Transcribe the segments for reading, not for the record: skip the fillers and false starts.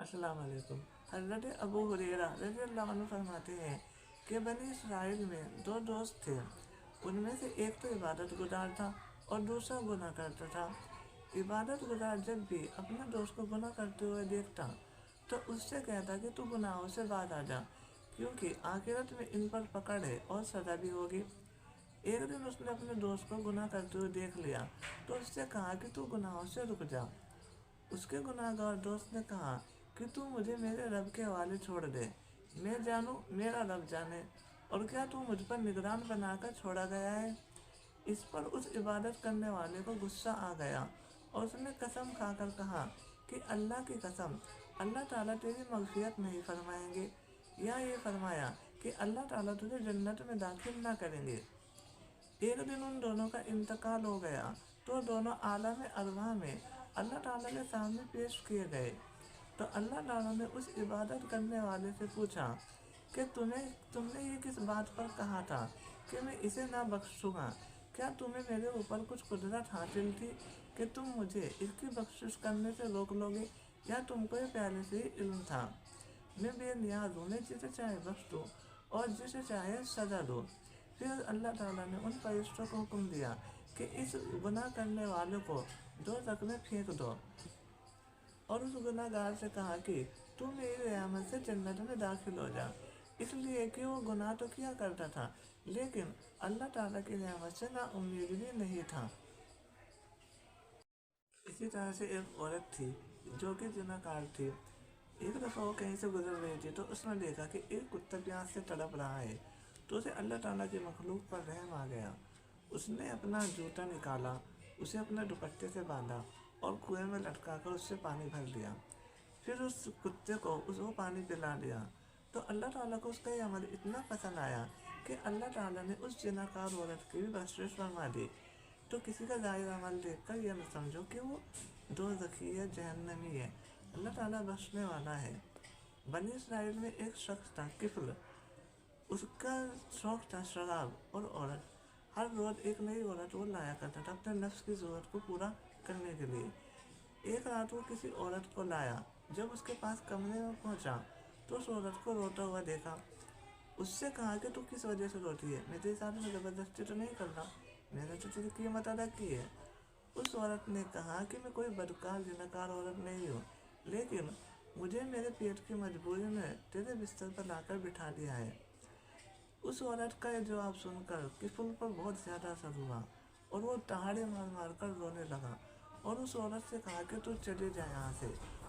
अस्सलाम वालेकुम। हज़रत अबू हुरैरा रज़ी अल्लाह अन्हु फरमाते हैं कि बनी इसराइल में दो दोस्त थे। उनमें से एक तो इबादत गुजार था और दूसरा गुनाह करता था। इबादत गुजार जब भी अपने दोस्त को गुनाह करते हुए देखता तो उससे कहता कि तू गुनाहों से बाज आ जा, क्योंकि आखिरत में इन पर पकड़ है और सज़ा भी होगी। एक दिन उसने अपने दोस्त को गुनाह करते हुए देख लिया तो उससे कहा कि तू गुनाहों से रुक जा। उसके गुनाहगार दोस्त ने कहा कि तू मुझे मेरे रब के हवाले छोड़ दे, मैं जानूं मेरा रब जाने, और क्या तू मुझ पर निगरान बनाकर छोड़ा गया है। इस पर उस इबादत करने वाले को गुस्सा आ गया और उसने कसम खाकर कहा कि अल्लाह की कसम, अल्लाह ताला तेरी मगफिरत नहीं फरमाएंगे, या ये फरमाया कि अल्लाह ताला तुझे जन्नत में दाखिल ना करेंगे। एक दिन उन दोनों का इंतकाल हो गया तो दोनों आलम अरवाह में अल्लाह ताला के सामने पेश किए गए। तो अल्लाह ताला ने उस इबादत करने वाले से पूछा कि तुमने ये किस बात पर कहा था कि मैं इसे ना बख्शूंगा। क्या तुम्हें मेरे ऊपर कुछ कुदरत हासिल थी कि तुम मुझे इसकी बख्शिश करने से रोक लोगे, या तुमको ये पहले से ही इल्म था। मैं बेनियाज हूँ, मैं जिसे चाहे बख्श दूँ और जिसे चाहे सजा दूँ। फिर अल्लाह ताला ने उन फरिश्तों को हुक्म दिया कि इस गुनाह करने वाले को दोज़ख में फेंक दो, और उस गुनाहगार से कहा कि तू मेरी रहमत से जन्नत में दाखिल हो जा, इसलिए कि वो गुनाह तो किया करता था लेकिन अल्लाह ताला की रहमत से ना उम्मीद भी नहीं था। इसी तरह से एक औरत थी जो कि जिनाकार थी। एक दफ़ा वो कहीं से गुजर रही थी तो उसने देखा कि एक कुत्ता प्यास से तड़प रहा है, तो उसे अल्लाह ताला की मखलूक पर रहम आ गया। उसने अपना जूता निकाला, उसे अपने दुपट्टे से बांधा और कुएं में लटका कर उससे पानी भर दिया। फिर उस कुत्ते को वो पानी पिला दिया। तो अल्लाह ताला को उसका ये अमल इतना पसंद आया कि अल्लाह ताला ने उस जिनाकार औरत की भी बख्शिश फरमा दी। तो किसी का ज़ाहिर अमल देखकर यह न समझो कि वो दोज़खी है, जहन्नमी है। अल्लाह ताला बख्शने वाला है। बनी इसराइल में एक शख्स था किफल। उसका शौक था शराब और औरत। हर रोज़ एक नई औरत वो लाया करता था अपने नफ्स की ज़रूरत को पूरा करने के लिए। एक रात वो किसी औरत को लाया। जब उसके पास कमरे में पहुंचा तो उस औरत को रोता हुआ देखा। उससे कहा कि तू किस वजह से रोती है, मैं तेरे साथ में ज़बरदस्ती तो नहीं कर रहा, मैंने तो तेरी कीमत अदा की है। उस औरत ने कहा कि मैं कोई बदकार जिनाकार औरत नहीं हूँ, लेकिन मुझे मेरे पेट की मजबूरी ने तेरे बिस्तर पर लाकर बिठा दिया है। उस औरत का ये जवाब सुनकर किफुल पर बहुत ज़्यादा असर हुआ और वो दहाड़े मार मार कर रोने लगा और उस औरत से कहा कि तू चले जा यहाँ से,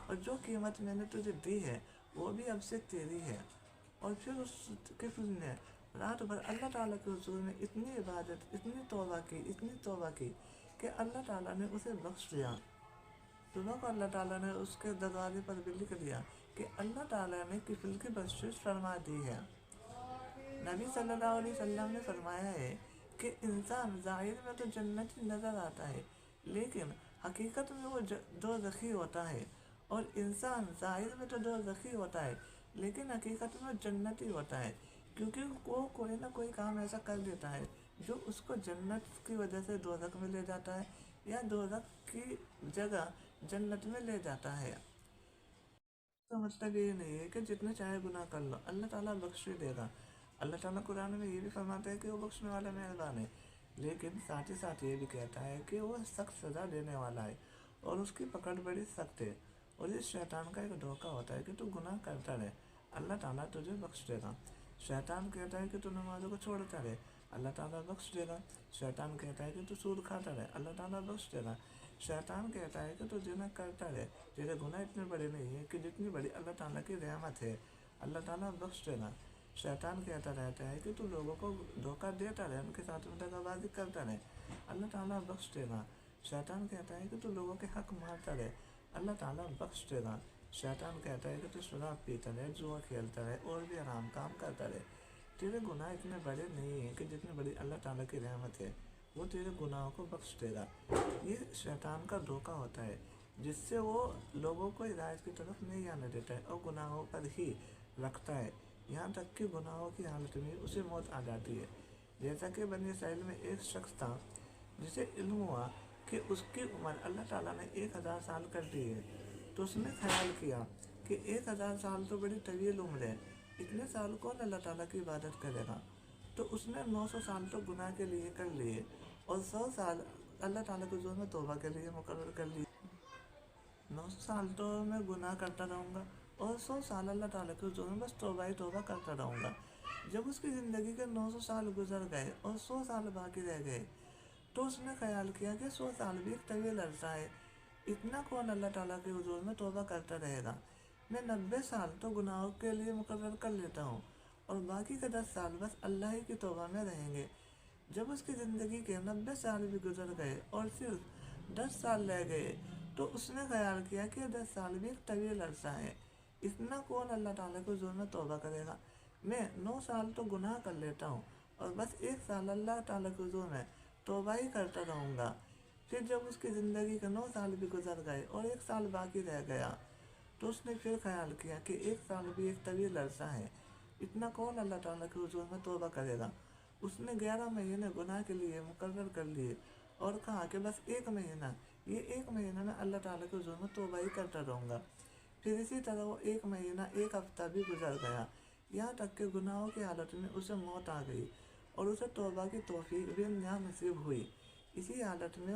और जो कीमत मैंने तुझे दी है वो भी अब से तेरी है। और फिर उस किफुल ने रात भर अल्लाह ताला के हुजूर में इतनी इबादत, इतनी तौबा की कि अल्लाह ताला ने उसे बख्श दिया। सुबह को अल्लाह ताला ने उसके दरवाजे पर भी लिख दिया कि अल्लाह ताला ने किफिल की बख्शिश फरमा दी है। नबी सल्लल्लाहु अलैहि वसल्लम ने फरमाया है कि इंसान ज़ाहिर में तो जन्नती नज़र आता है, लेकिन हकीकत में वो दोज़खी होता है। और इंसान ज़ाहिर में तो दोज़खी होता है लेकिन हकीकत में वो जन्नती होता है, क्योंकि वो कोई ना कोई काम ऐसा कर देता है जो उसको जन्नत की वजह से दोज़ख में ले जाता है या दोज़ख की जगह जन्नत में ले जाता है। तो मतलब ये नहीं है कि जितने चाहे गुनाह कर लो अल्लाह ताला बख्श ही देगा। अल्लाह ताला कुरान में ये भी फरमाता है कि वो बख्शने वाला मेहरबान है, लेकिन साथ ही साथ ये भी कहता है कि वो सख्त सज़ा देने वाला है और उसकी पकड़ बड़ी सख्त है। और इस शैतान का एक धोखा होता है कि तू गुनाह करता रहे, अल्लाह ताला तुझे बख्श देगा। शैतान कहता है कि तू नमाज़ों को छोड़ता रहे, अल्लाह ताला बख्श देगा। शैतान कहता है कि तू सूद खाता रहे, अल्लाह ताला बख्श देगा। शैतान कहता है कि तू जिना करता रहे, तेरे गुनाह इतने बड़े नहीं है कि जितनी बड़ी अल्लाह ताला की रहमत है, अल्लाह ताला बख्श देगा। शैतान कहता रहता है कि तू लोगों को धोखा देता रहे, उनके साथ में दगाबाजी करता रहे, अल्लाह ताला बख्श देगा। शैतान कहता है कि तू लोगों के हक मारता रहे, अल्लाह ताला बख्श देगा। शैतान कहता है कि तू शराब पीता रहे, जुआ खेलता रहे और भी आराम काम करता रहे, तेरे गुनाह इतने बड़े नहीं हैं कि जितनी बड़ी अल्लाह ताला की रहमत है, वो तेरे गुनाहों को बख्श देगा। ये शैतान का धोखा होता है जिससे वो लोगों को हिदायत की तरफ नहीं आने देता है और गुनाहों पर ही रखता है, यहाँ तक कि गुनाहों की हालत में उसे मौत आ जाती है। जैसा कि बनी इसराइल में एक शख्स था जिसे इल्म हुआ कि उसकी उम्र अल्लाह ताला ने 1000 साल कर दी है। तो उसने ख्याल किया کہ 1000 سال تو بڑی طویل عمر ہے، اتنے سال کون اللہ تعالیٰ کی عبادت کرے گا؟ تو اس نے 900 سال تو گناہ کے لیے کر لیے، اور 100 سال اللہ تعالیٰ کے حضور میں توبہ کے لیے مقرر کر لیے۔ 900 سال تو میں گناہ کرتا رہوں گا، اور 100 سال اللہ تعالیٰ کے حضور میں بس توبہ ہی توبہ کرتا رہوں گا۔ جب اس کی زندگی کے 900 سال گزر گئے اور 100 سال باقی رہ گئے، تو اس نے خیال کیا کہ 100 سال بھی ایک طویل عرصہ ہے، اتنا کون اللہ تعالیٰ کے حضور میں توبہ کرتا رہے گا؟ میں 90 سال تو گناہوں کے لیے مقرر کر لیتا ہوں، اور باقی کے 10 سال بس اللہ ہی کی توبہ میں رہیں گے۔ جب اس کی زندگی کے 90 سال بھی گزر گئے اور صرف 10 سال رہ گئے، تو اس نے خیال کیا کہ 10 سال بھی ایک طویل عرصہ ہے، اتنا کون اللہ تعالیٰ کے حضور میں توبہ کرے گا؟ میں 9 سال تو گناہ کر لیتا ہوں، اور بس 1 سال اللہ تعالیٰ کے حضور میں توبہ ہی کرتا رہوں گا۔ پھر جب اس کی زندگی کے 9 سال بھی گزر گئے اور 1 سال باقی رہ گیا، تو اس نے پھر خیال کیا کہ 1 سال بھی ایک طویل عرصہ ہے، اتنا کون اللہ تعالیٰ کے حضور میں توبہ کرے گا؟ اس نے 11 مہینے گناہ کے لیے مقرر کر لیے، اور کہا کہ بس 1 مہینہ، یہ 1 مہینہ میں اللہ تعالیٰ کے حضور میں توبہ ہی کرتا رہوں گا۔ پھر اسی طرح وہ 1 مہینہ 1 ہفتہ بھی گزر گیا، یہاں تک کہ گناہوں کی حالت میں اسے موت آ گئی، اور اسے توبہ کی توفیق بھی نہ نصیب ہوئی۔ اسی حالت میں